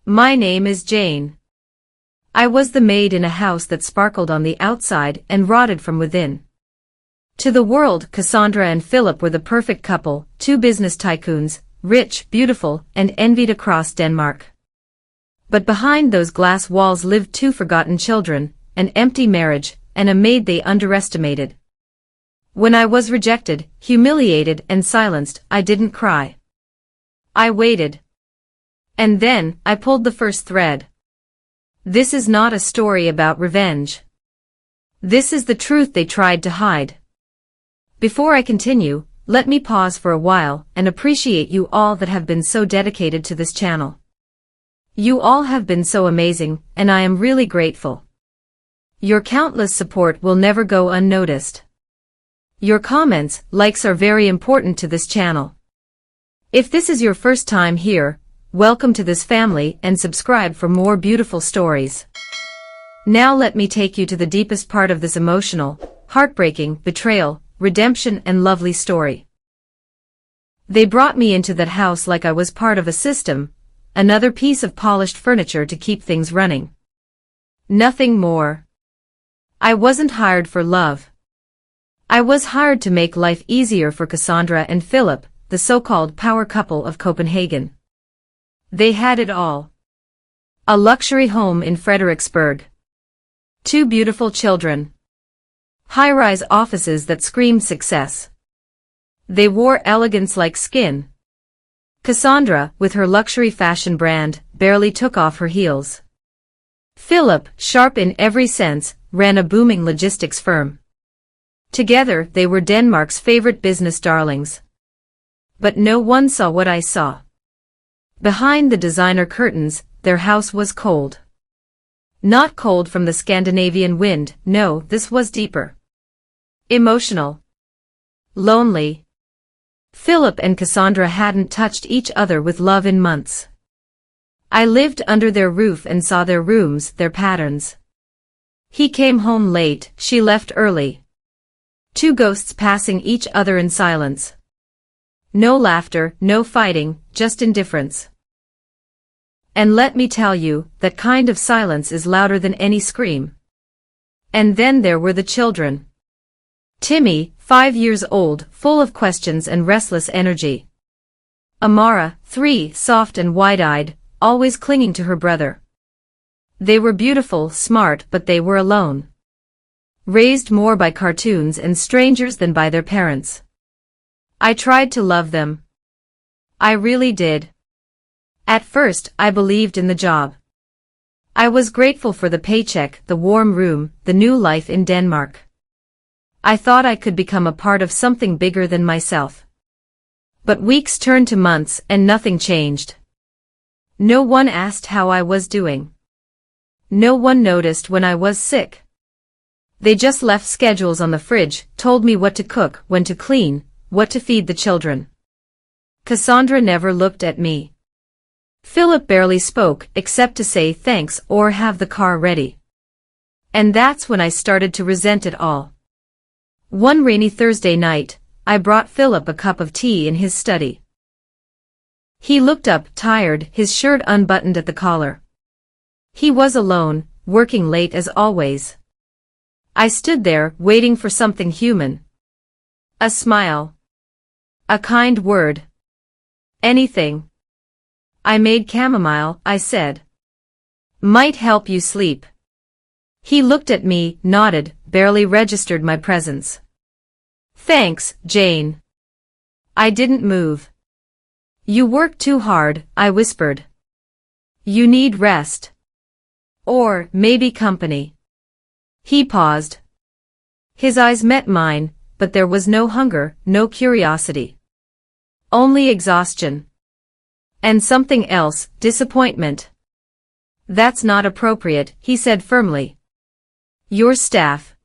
My name is Jane. I was the maid in a house that sparkled on the outside and rotted from within. To the world, Cassandra and Philip were the perfect couple, two business tycoons, rich, beautiful, and envied across Denmark. But behind those glass walls lived two forgotten children, an empty marriage, and a maid they underestimated. When I was rejected, humiliated, and silenced, I didn't cry. I waited. And then, I pulled the first thread. This is not a story about revenge. This is the truth they tried to hide. Before I continue, let me pause for a while and appreciate you all that have been so dedicated to this channel. You all have been so amazing, and I am really grateful. Your countless support will never go unnoticed. Your comments, likes are very important to this channel. If this is your first time here, welcome to this family and subscribe for more beautiful stories. Now let me take you to the deepest part of this emotional, heartbreaking, betrayal, redemption and lovely story. They brought me into that house like I was part of a system, another piece of polished furniture to keep things running. Nothing more. I wasn't hired for love. I was hired to make life easier for Cassandra and Philip, the so-called power couple of Copenhagen. They had it all. A luxury home in Frederiksberg. Two beautiful children. High-rise offices that screamed success. They wore elegance like skin. Cassandra, with her luxury fashion brand, barely took off her heels. Philip, sharp in every sense, ran a booming logistics firm. Together, they were Denmark's favorite business darlings. But no one saw what I saw. Behind the designer curtains, their house was cold. Not cold from the Scandinavian wind, no, this was deeper. Emotional. Lonely. Philip and Cassandra hadn't touched each other with love in months. I lived under their roof and saw their rooms, their patterns. He came home late, she left early. Two ghosts passing each other in silence. No laughter, no fighting, just indifference. And let me tell you, that kind of silence is louder than any scream. And then there were the children. Timmy, 5 years old, full of questions and restless energy. Amara, 3, soft and wide-eyed, always clinging to her brother. They were beautiful, smart, but they were alone. Raised more by cartoons and strangers than by their parents. I tried to love them. I really did. At first, I believed in the job. I was grateful for the paycheck, the warm room, the new life in Denmark. I thought I could become a part of something bigger than myself. But weeks turned to months and nothing changed. No one asked how I was doing. No one noticed when I was sick. They just left schedules on the fridge, told me what to cook, when to clean, what to feed the children. Cassandra never looked at me. Philip barely spoke, except to say thanks or have the car ready. And that's when I started to resent it all. One rainy Thursday night, I brought Philip a cup of tea in his study. He looked up, tired, his shirt unbuttoned at the collar. He was alone, working late as always. I stood there, waiting for something human. A smile. A kind word. Anything. I made chamomile, I said. Might help you sleep. He looked at me, nodded, barely registered my presence. Thanks, Jane. I didn't move. You work too hard, I whispered. You need rest. Or, maybe company. He paused. His eyes met mine, but there was no hunger, no curiosity. Only exhaustion. And something else, disappointment. That's not appropriate, he said firmly. Your staff.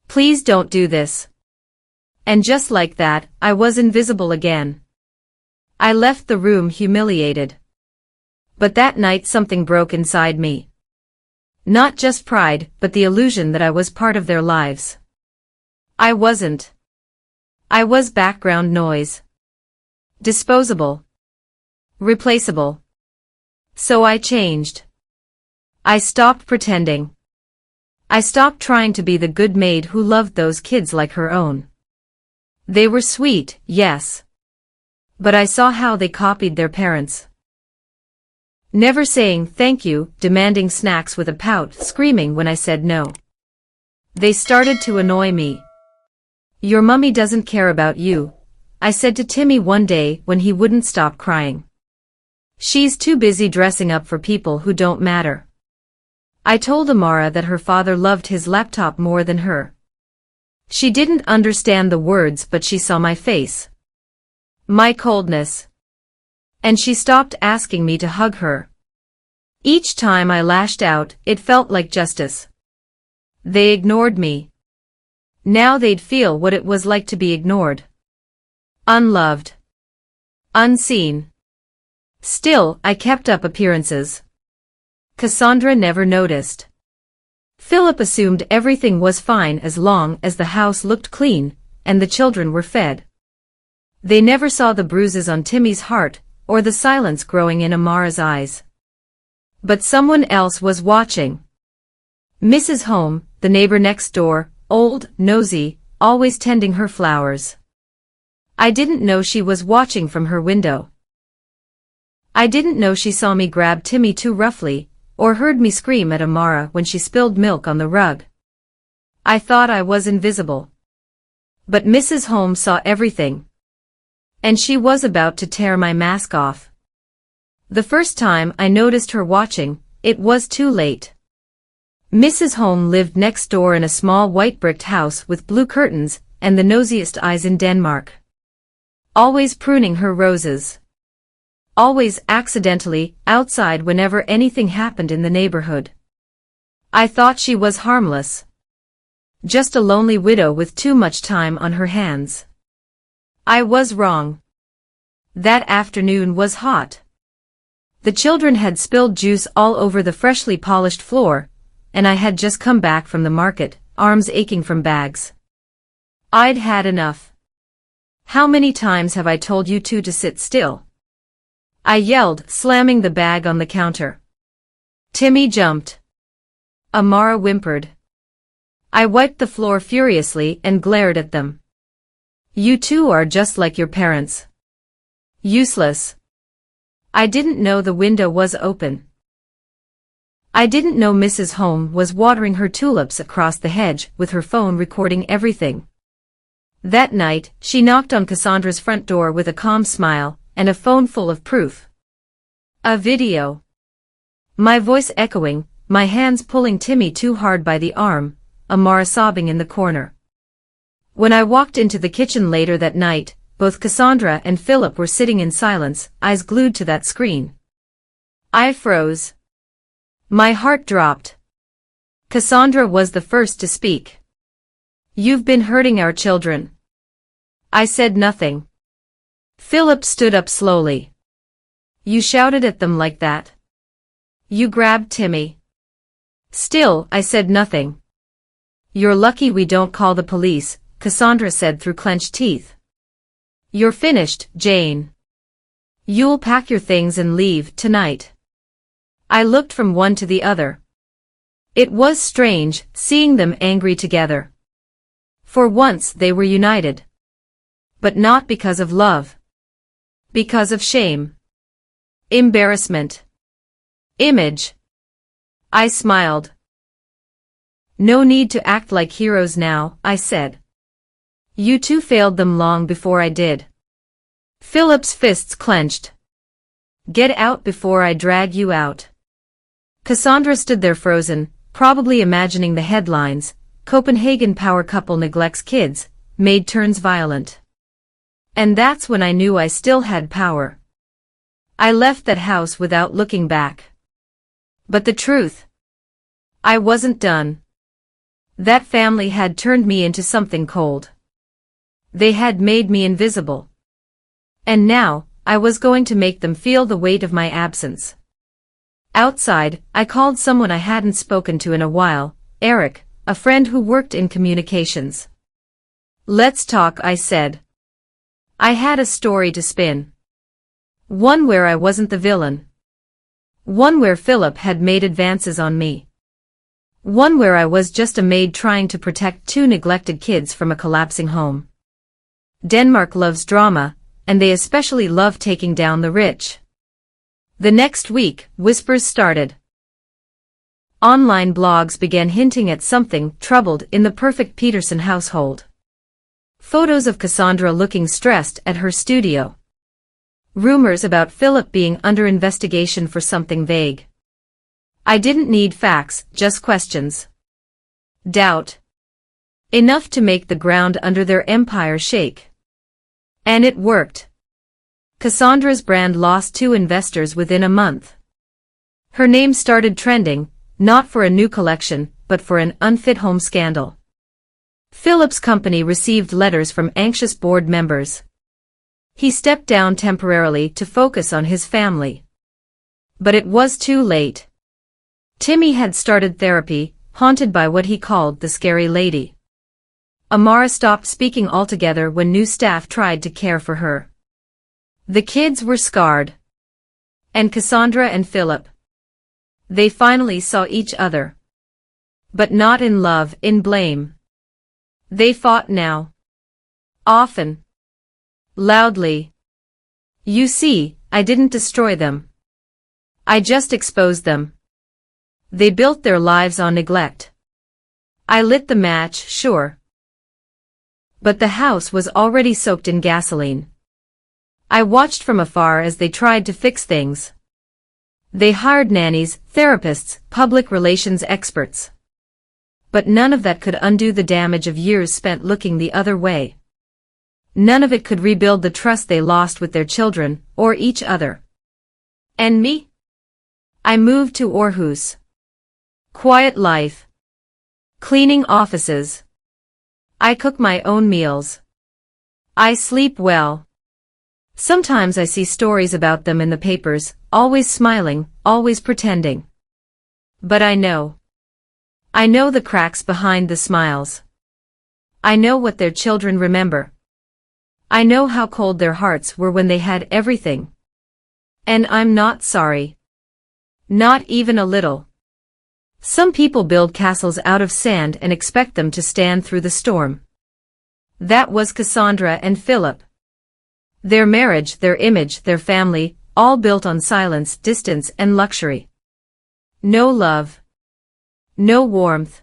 Please don't do this. And just like that, I was invisible again. I left the room humiliated. But that night something broke inside me. Not just pride, but the illusion that I was part of their lives. I wasn't. I was background noise. Disposable. Replaceable. So I changed. I stopped pretending. I stopped trying to be the good maid who loved those kids like her own. They were sweet, yes. But I saw how they copied their parents. Never saying thank you, demanding snacks with a pout, screaming when I said no. They started to annoy me. Your mummy doesn't care about you, I said to Timmy one day when he wouldn't stop crying. She's too busy dressing up for people who don't matter. I told Amara that her father loved his laptop more than her. She didn't understand the words, but she saw my face. My coldness. And she stopped asking me to hug her. Each time I lashed out, it felt like justice. They ignored me. Now they'd feel what it was like to be ignored. Unloved. Unseen. Still, I kept up appearances. Cassandra never noticed. Philip assumed everything was fine as long as the house looked clean, and the children were fed. They never saw the bruises on Timmy's heart, or the silence growing in Amara's eyes. But someone else was watching. Mrs. Home, the neighbor next door, old, nosy, always tending her flowers. I didn't know she was watching from her window. I didn't know she saw me grab Timmy too roughly, or heard me scream at Amara when she spilled milk on the rug. I thought I was invisible. But Mrs. Holmes saw everything. And she was about to tear my mask off. The first time I noticed her watching, it was too late. Mrs. Holmes lived next door in a small white-bricked house with blue curtains and the nosiest eyes in Denmark. Always pruning her roses. Always accidentally outside whenever anything happened in the neighborhood. I thought she was harmless. Just a lonely widow with too much time on her hands. I was wrong. That afternoon was hot. The children had spilled juice all over the freshly polished floor, and I had just come back from the market, arms aching from bags. I'd had enough. How many times have I told you two to sit still? I yelled, slamming the bag on the counter. Timmy jumped. Amara whimpered. I wiped the floor furiously and glared at them. You two are just like your parents. Useless. I didn't know the window was open. I didn't know Mrs. Home was watering her tulips across the hedge with her phone recording everything. That night, she knocked on Cassandra's front door with a calm smile and a phone full of proof. A video. My voice echoing, my hands pulling Timmy too hard by the arm, Amara sobbing in the corner. When I walked into the kitchen later that night, both Cassandra and Philip were sitting in silence, eyes glued to that screen. I froze. My heart dropped. Cassandra was the first to speak. You've been hurting our children. I said nothing. Philip stood up slowly. You shouted at them like that. You grabbed Timmy. Still, I said nothing. You're lucky we don't call the police, Cassandra said through clenched teeth. You're finished, Jane. You'll pack your things and leave tonight. I looked from one to the other. It was strange, seeing them angry together. For once they were united. But not because of love. Because of shame. Embarrassment. Image. I smiled. No need to act like heroes now, I said. You two failed them long before I did. Philip's fists clenched. Get out before I drag you out. Cassandra stood there frozen, probably imagining the headlines, Copenhagen power couple neglects kids, maid turns violent. And that's when I knew I still had power. I left that house without looking back. But the truth? I wasn't done. That family had turned me into something cold. They had made me invisible. And now, I was going to make them feel the weight of my absence. Outside, I called someone I hadn't spoken to in a while, Eric, a friend who worked in communications. Let's talk, I said. I had a story to spin. One where I wasn't the villain. One where Philip had made advances on me. One where I was just a maid trying to protect two neglected kids from a collapsing home. Denmark loves drama, and they especially love taking down the rich. The next week, whispers started. Online blogs began hinting at something troubled in the perfect Peterson household. Photos of Cassandra looking stressed at her studio. Rumors about Philip being under investigation for something vague. I didn't need facts, just questions. Doubt. Enough to make the ground under their empire shake. And it worked. Cassandra's brand lost 2 investors within a month. Her name started trending, not for a new collection, but for an unfit home scandal. Philip's company received letters from anxious board members. He stepped down temporarily to focus on his family. But it was too late. Timmy had started therapy, haunted by what he called the scary lady. Amara stopped speaking altogether when new staff tried to care for her. The kids were scarred. And Cassandra and Philip. They finally saw each other. But not in love, in blame. They fought now. Often. Loudly. You see, I didn't destroy them. I just exposed them. They built their lives on neglect. I lit the match, sure. But the house was already soaked in gasoline. I watched from afar as they tried to fix things. They hired nannies, therapists, public relations experts. But none of that could undo the damage of years spent looking the other way. None of it could rebuild the trust they lost with their children, or each other. And me? I moved to Aarhus. Quiet life. Cleaning offices. I cook my own meals. I sleep well. Sometimes I see stories about them in the papers, always smiling, always pretending. But I know. I know the cracks behind the smiles. I know what their children remember. I know how cold their hearts were when they had everything. And I'm not sorry. Not even a little. Some people build castles out of sand and expect them to stand through the storm. That was Cassandra and Philip. Their marriage, their image, their family, all built on silence, distance, and luxury. No love. No warmth.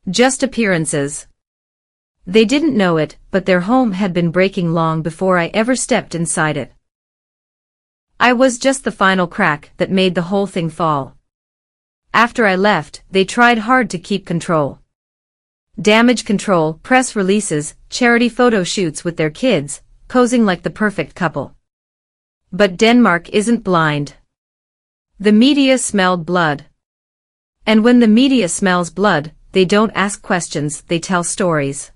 Just appearances. They didn't know it, but their home had been breaking long before I ever stepped inside it. I was just the final crack that made the whole thing fall. After I left, they tried hard to keep control. Damage control, press releases, charity photo shoots with their kids, posing like the perfect couple. But Denmark isn't blind. The media smelled blood. And when the media smells blood, they don't ask questions, they tell stories.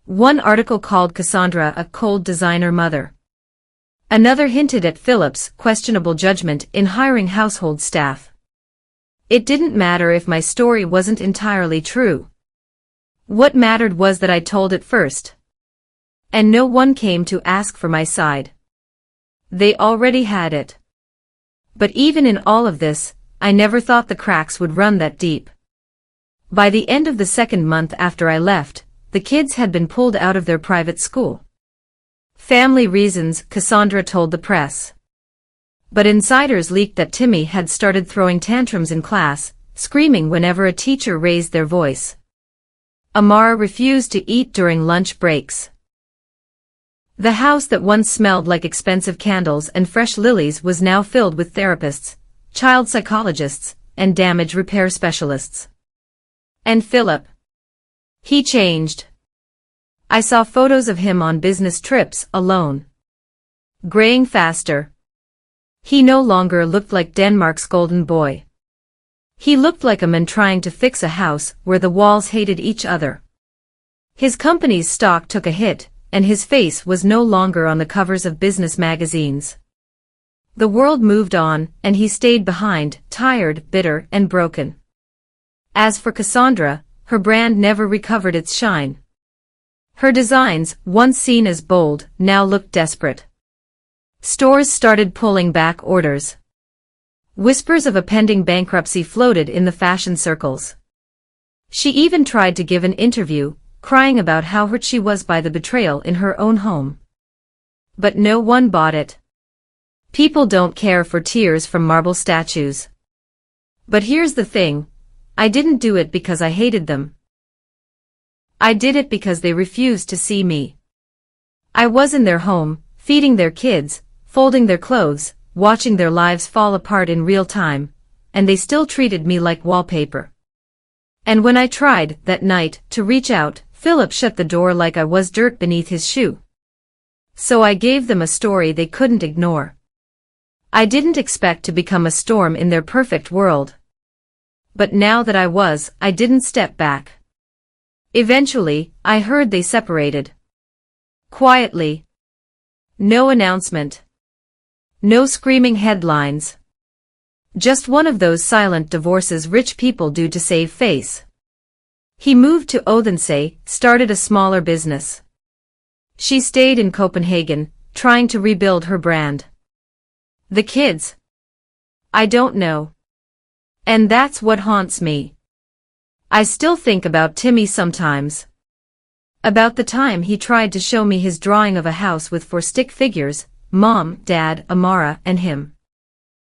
One article called Cassandra a cold designer mother. Another hinted at Philip's questionable judgment in hiring household staff. It didn't matter if my story wasn't entirely true. What mattered was that I told it first. And no one came to ask for my side. They already had it. But even in all of this, I never thought the cracks would run that deep. By the end of the second month after I left, the kids had been pulled out of their private school. Family reasons, Cassandra told the press. But insiders leaked that Timmy had started throwing tantrums in class, screaming whenever a teacher raised their voice. Amara refused to eat during lunch breaks. The house that once smelled like expensive candles and fresh lilies was now filled with therapists, child psychologists, and damage repair specialists. And Philip. He changed. I saw photos of him on business trips, alone. Graying faster. He no longer looked like Denmark's golden boy. He looked like a man trying to fix a house where the walls hated each other. His company's stock took a hit, and his face was no longer on the covers of business magazines. The world moved on, and he stayed behind, tired, bitter, and broken. As for Cassandra, her brand never recovered its shine. Her designs, once seen as bold, now looked desperate. Stores started pulling back orders. Whispers of a pending bankruptcy floated in the fashion circles. She even tried to give an interview, crying about how hurt she was by the betrayal in her own home. But no one bought it. People don't care for tears from marble statues. But here's the thing, I didn't do it because I hated them. I did it because they refused to see me. I was in their home, feeding their kids, folding their clothes, watching their lives fall apart in real time, and they still treated me like wallpaper. And when I tried, that night, to reach out, Philip shut the door like I was dirt beneath his shoe. So I gave them a story they couldn't ignore. I didn't expect to become a storm in their perfect world. But now that I didn't step back. Eventually, I heard they separated. Quietly. No announcement. No screaming headlines. Just one of those silent divorces rich people do to save face. He moved to Odense, started a smaller business. She stayed in Copenhagen, trying to rebuild her brand. The kids? I don't know. And that's what haunts me. I still think about Timmy sometimes. About the time he tried to show me his drawing of a house with 4 stick figures, Mom, Dad, Amara, and him.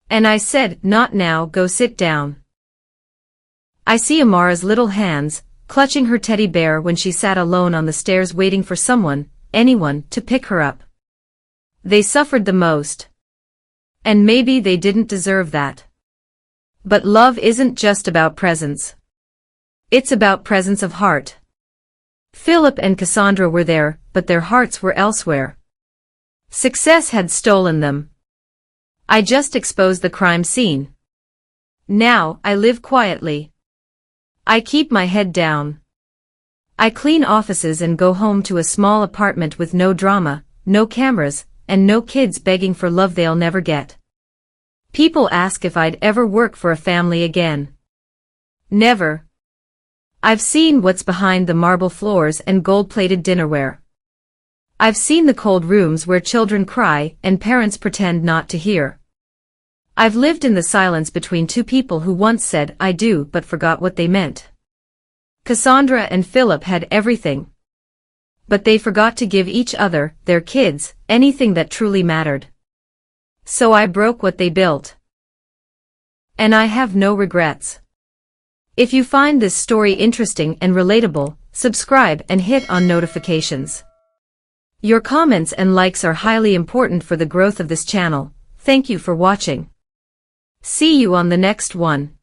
And I said, not now, go sit down. I see Amara's little hands, clutching her teddy bear when she sat alone on the stairs waiting for someone, anyone, to pick her up. They suffered the most. And maybe they didn't deserve that. But love isn't just about presence. It's about presence of heart. Philip and Cassandra were there, but their hearts were elsewhere. Success had stolen them. I just exposed the crime scene. Now, I live quietly. I keep my head down. I clean offices and go home to a small apartment with no drama, no cameras, and no kids begging for love they'll never get. People ask if I'd ever work for a family again. Never. I've seen what's behind the marble floors and gold-plated dinnerware. I've seen the cold rooms where children cry and parents pretend not to hear. I've lived in the silence between 2 people who once said I do but forgot what they meant. Cassandra and Philip had everything. But they forgot to give each other, their kids, anything that truly mattered. So I broke what they built. And I have no regrets. If you find this story interesting and relatable, subscribe and hit on notifications. Your comments and likes are highly important for the growth of this channel. Thank you for watching. See you on the next one.